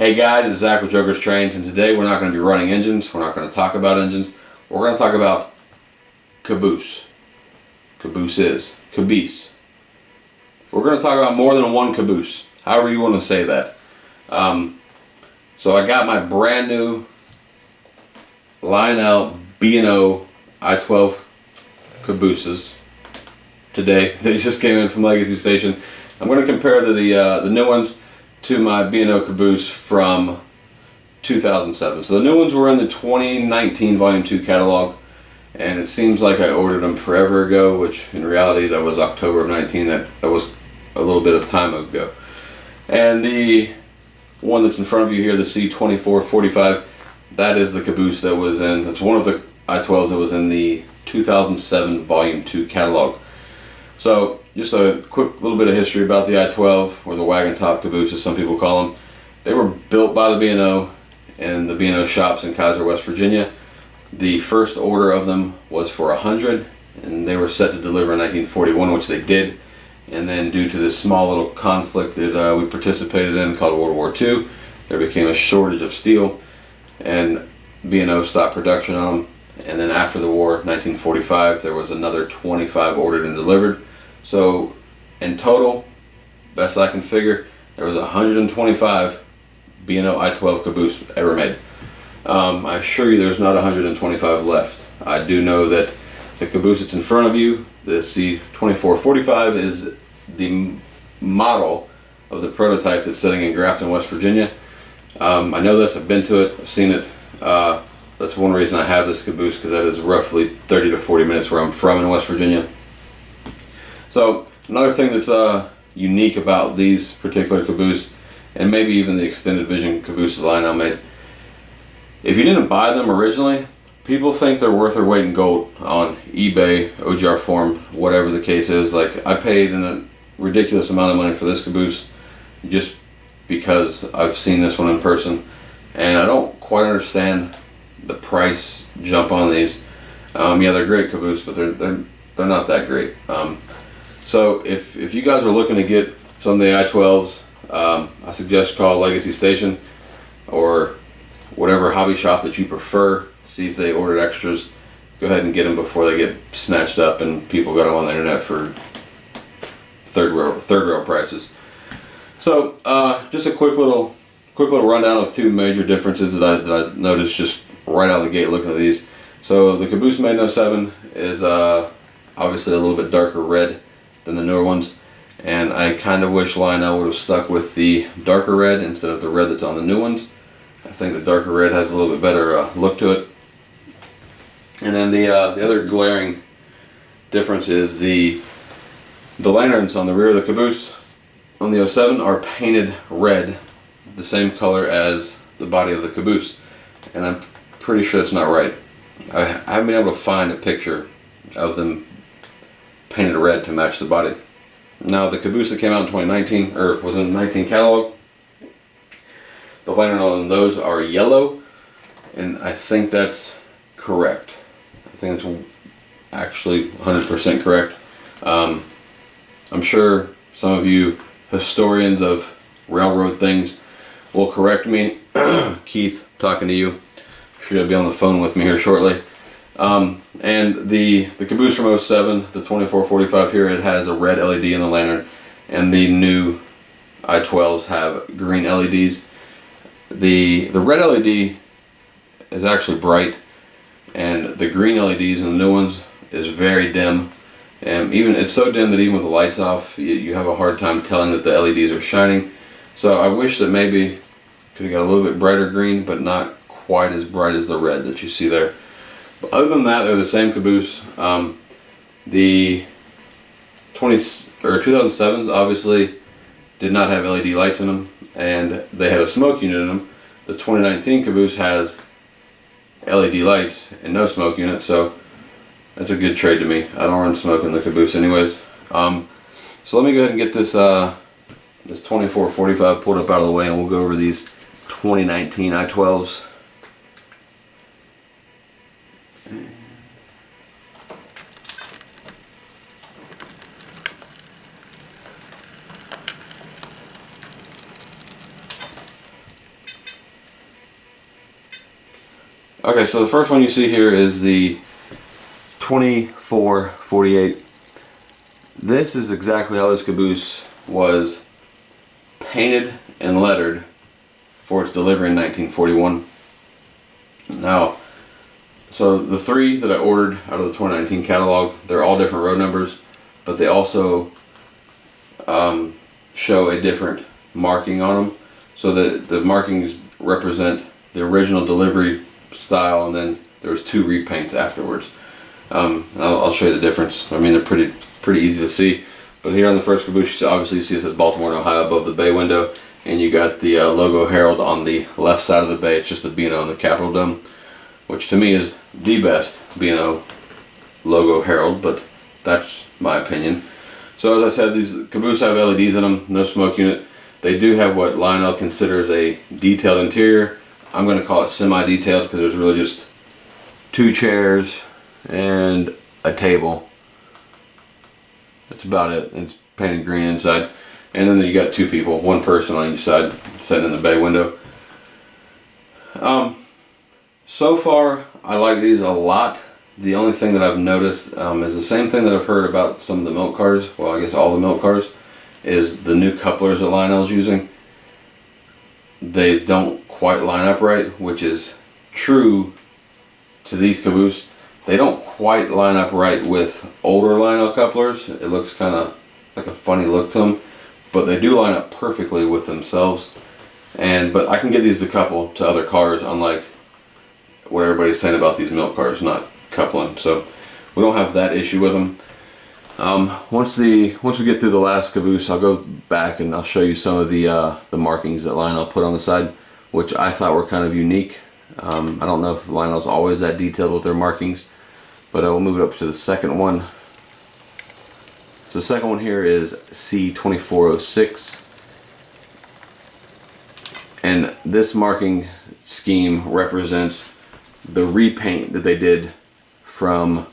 Hey guys, it's Zach with Joker's Trains, and today we're not going to be running engines. We're not going to talk about engines. We're going to talk about caboose. Caboose. We're going to talk about more than one caboose, however you want to say that. So I got my brand new Lionel B&O I12 cabooses today. They just came in from Legacy Station. I'm going to compare the new ones to my B&O caboose from 2007. So the new ones were in the 2019 Volume 2 catalog, and it seems like I ordered them forever ago, which in reality that was October of 19. That was a little bit of time ago. And the one that's in front of you here, the C2445, that is the caboose that was in, that's one of the I12s that was in the 2007 Volume 2 catalog. So just a quick little bit of history about the I12, or the wagon top caboose as some people call them. They were built by the B&O in the B&O shops in Kaiser, West Virginia. The first order of them was for 100, and they were set to deliver in 1941, which they did. And then due to this small little conflict that we participated in called World War II, there became a shortage of steel, and B&O stopped production on them. And then after the war, 1945, there was another 25 ordered and delivered. So in total, best I can figure, there was 125 B&O I12 caboose ever made. I assure you there's not 125 left. I do know that the caboose that's in front of you, the C2445, is the model of the prototype that's sitting in Grafton, West Virginia. I know this, I've been to it, I've seen it. That's one reason I have this caboose, because that is roughly 30 to 40 minutes where I'm from in West Virginia. So another thing that's unique about these particular caboose, and maybe even the extended vision caboose that Lionel made, if you didn't buy them originally, people think they're worth their weight in gold on eBay, OGR Forum, whatever the case is. Like, I paid a ridiculous amount of money for this caboose just because I've seen this one in person, and I don't quite understand the price jump on these. Yeah, they're great caboose, but they're not that great. So if you guys are looking to get some of the I12s, I suggest call Legacy Station or whatever hobby shop that you prefer. See if they ordered extras. Go ahead and get them before they get snatched up and people got them on the internet for third row prices. So just a quick little rundown of two major differences that I noticed just right out of the gate looking at these. So the caboose made in 07 is obviously a little bit darker red than the newer ones, and I kind of wish Lionel would have stuck with the darker red instead of the red that's on the new ones. I think the darker red has a little bit better look to it. And then the other glaring difference is the lanterns on the rear of the caboose on the 07 are painted red, the same color as the body of the caboose, and I'm pretty sure it's not right. I haven't been able to find a picture of them painted red to match the body. Now the caboose that came out in 2019, or was in the 19 catalog, the lantern on those are yellow, and I think that's correct. I think it's actually 100% correct. I'm sure some of you historians of railroad things will correct me. Keith, talking to you. Should be on the phone with me here shortly. And the caboose from 07, the 2445 here, it has a red LED in the lantern, and the new I12s have green LEDs. The red LED is actually bright, and the green LEDs in the new ones is very dim, and even it's so dim that even with the lights off, you have a hard time telling that the LEDs are shining. So I wish that maybe could have got a little bit brighter green, but not quite as bright as the red that you see there. But other than that, they're the same caboose. The 2007s obviously did not have LED lights in them, and they had a smoke unit in them. The 2019 caboose has LED lights and no smoke unit, so that's a good trade to me. I don't run smoke in the caboose anyways. So let me go ahead and get this 2445 pulled up out of the way, and we'll go over these 2019 I12s. Okay, so the first one you see here is the 2448. This is exactly how this caboose was painted and lettered for its delivery in 1941. Now, so the three that I ordered out of the 2019 catalog, they're all different road numbers, but they also show a different marking on them. So the markings represent the original delivery style, and then there was 2 repaints afterwards. I'll show you the difference. I mean, they're pretty easy to see. But here on the first caboose, obviously you see it says Baltimore and Ohio above the bay window, and you got the logo Herald on the left side of the bay. It's just the B&O and the Capitol Dome, which to me is the best B&O logo Herald, but that's my opinion. So as I said, these cabooses have LEDs in them, no smoke unit. They do have what Lionel considers a detailed interior. I'm going to call it semi-detailed because there's really just 2 chairs and a table. That's about it. It's painted green inside. And then you got 2 people, 1 person on each side, sitting in the bay window. So far, I like these a lot. The only thing that I've noticed is the same thing that I've heard about some of the milk cars, well, I guess all the milk cars, is the new couplers that Lionel's using. They don't quite line up right, which is true to these cabooses. They don't quite line up right with older Lionel couplers. It looks kind of like a funny look to them, but they do line up perfectly with themselves. But I can get these to couple to other cars, unlike what everybody's saying about these milk cars not coupling. So we don't have that issue with them. Once we get through the last caboose, I'll go back and I'll show you some of the markings that Lionel put on the side, which I thought were kind of unique. I don't know if Lionel's always that detailed with their markings, but I will move it up to the second one. So the second one here is C2406, and this marking scheme represents the repaint that they did from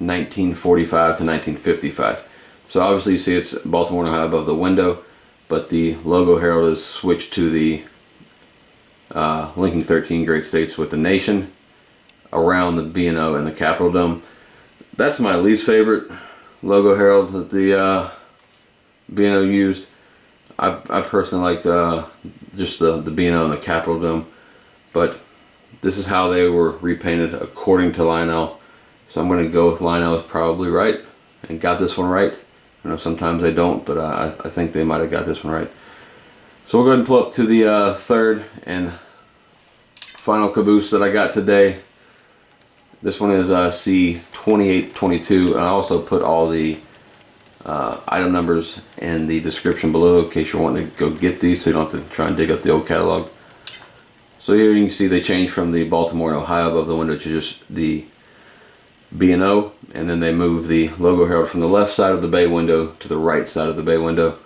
1945 to 1955. So obviously you see it's Baltimore and Ohio above the window, but the logo Herald is switched to the linking 13 great states with the nation around the B&O and the Capitol Dome. That's my least favorite logo Herald that the B&O used. I personally like just the B&O and the Capitol Dome, but this is how they were repainted according to Lionel. So I'm going to go with Lionel is probably right and got this one right. I know sometimes they don't, but I think they might have got this one right. So we'll go ahead and pull up to the third and final caboose that I got today. This one is C2822, and I also put all the item numbers in the description below in case you're wanting to go get these so you don't have to try and dig up the old catalog. So here you can see they changed from the Baltimore and Ohio above the window to just the B&O, and then they moved the logo Herald from the left side of the bay window to the right side of the bay window.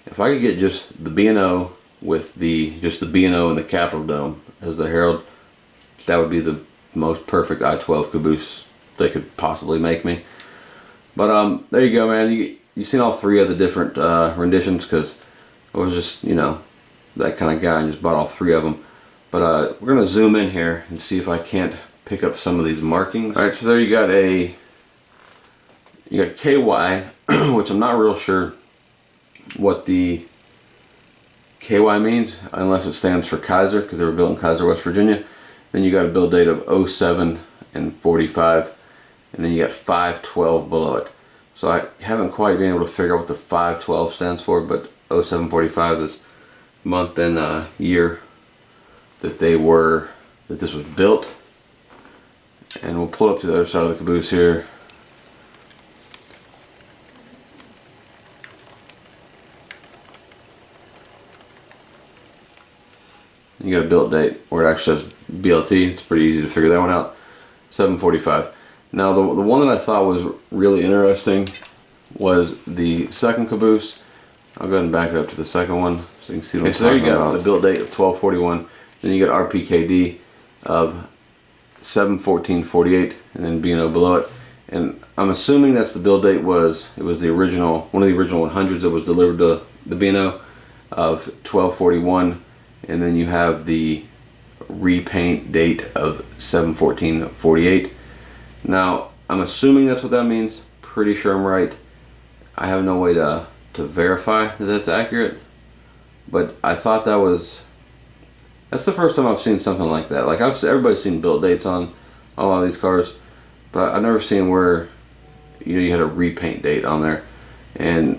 If I could get just the B&O with just the B&O and the Capitol Dome as the Herald, that would be the most perfect I-12 caboose they could possibly make me. But there you go, man. You've seen all 3 of the different renditions, because I was just, that kind of guy and just bought all 3 of them. But we're going to zoom in here and see if I can't pick up some of these markings. Alright, so there you got KY, which I'm not real sure what the KY means, unless it stands for Kaiser, because they were built in Kaiser, West Virginia. Then you got a build date of 07 and 45, and then you got 512 below it. So I haven't quite been able to figure out what the 512 stands for, but 0745 is month and year that this was built. And we'll pull up to the other side of the caboose here. You got a build date where it actually says BLT. It's pretty easy to figure that one out. 745. Now the one that I thought was really interesting was the second caboose. I'll go ahead and back it up to the second one so you can see what I'm talking about. So there you go, the build date of 1241. Then you got RPKD of 7/14/48, and then B&O below it. And I'm assuming that's the build date it was the original, one of the original 100s that was delivered to the B&O of 12/41, and then you have the repaint date of 7/14/48. Now, I'm assuming that's what that means. Pretty sure I'm right. I have no way to verify that that's accurate, but I thought that's the first time I've seen something like that. Like, everybody's seen build dates on a lot of these cars, but I've never seen where, you know, you had a repaint date on there. And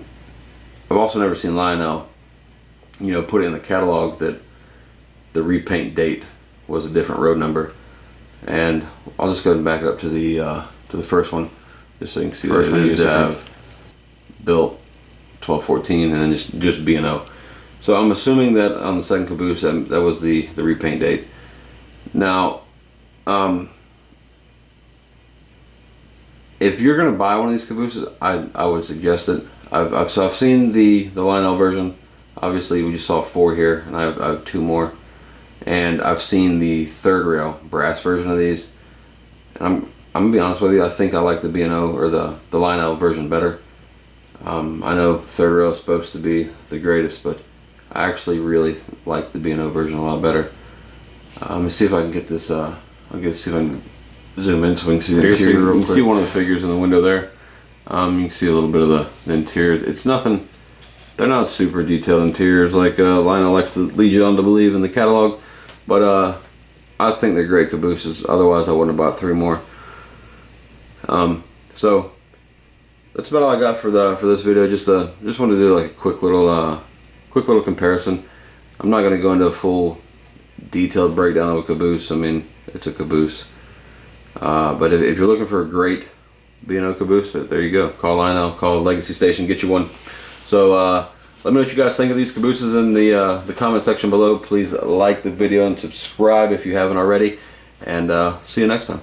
I've also never seen Lionel, you know, put it in the catalog that the repaint date was a different road number. And I'll just go ahead and back it up to the first one, just so you can see that it is different. Built 12/14 and then just B&O. So I'm assuming that on the second caboose that was the repaint date. Now, if you're gonna buy one of these cabooses, I would suggest it. I've seen the Lionel version. Obviously, we just saw 4 here, and I have 2 more. And I've seen the third rail brass version of these. And I'm gonna be honest with you. I think I like the B&O or the Lionel version better. I know third rail is supposed to be the greatest, but I actually really like the B&O version a lot better. Let me see if I can get this. See if I can zoom in so we can see the interior real quick. You can see one of the figures in the window there. You can see a little bit of the interior. It's nothing. They're not super detailed interiors like Lionel likes to lead you on to believe in the catalog, but I think they're great cabooses. Otherwise, I wouldn't have bought 3 more. So that's about all I got for this video. Just wanted to do like a quick little comparison. I'm not going to go into a full detailed breakdown of a caboose. I mean, it's a caboose. But if you're looking for a great B&O caboose, there you go. Call Lionel, call Legacy Station, get you one. So let me know what you guys think of these cabooses in the comment section below. Please like the video and subscribe if you haven't already. And see you next time.